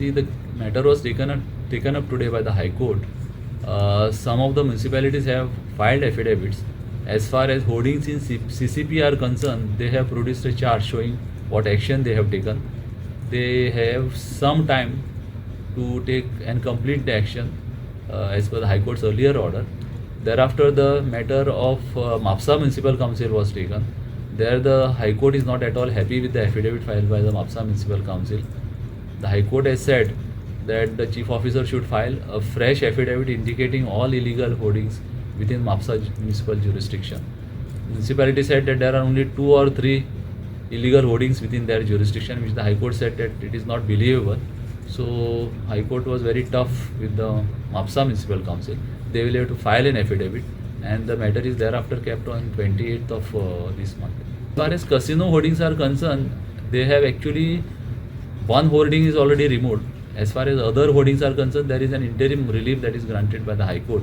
See, the matter was taken up today by the High Court. Some of the municipalities have filed affidavits. As far as hoardings in CCP are concerned, they have produced a chart showing what action they have taken. They have some time to take and complete the action as per the High Court's earlier order. Thereafter, the matter of Mapusa Municipal Council was taken. There, the High Court is not at all happy with the affidavit filed by the Mapusa Municipal Council. The High Court has said that the Chief Officer should file a fresh affidavit indicating all illegal hoardings within Mapusa municipal jurisdiction. Municipality said that there are only 2 or 3 illegal hoardings within their jurisdiction, which the High Court said that it is not believable. So High Court was very tough with the Mapusa Municipal Council. They will have to file an affidavit, and the matter is thereafter kept on 28th of this month. As far as casino hoardings are concerned, they have actually, one hoarding is already removed. As far as other hoardings are concerned, there is an interim relief that is granted by the High Court,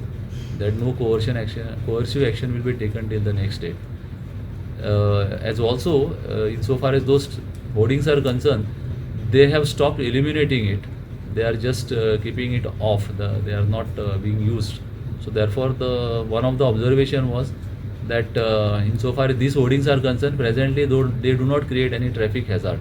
that no coercive action will be taken till the next day. As also, insofar as those hoardings are concerned, they have stopped eliminating it. They are just keeping it off. They are not being used. So therefore, one of the observation was that insofar as these hoardings are concerned, presently they do not create any traffic hazard.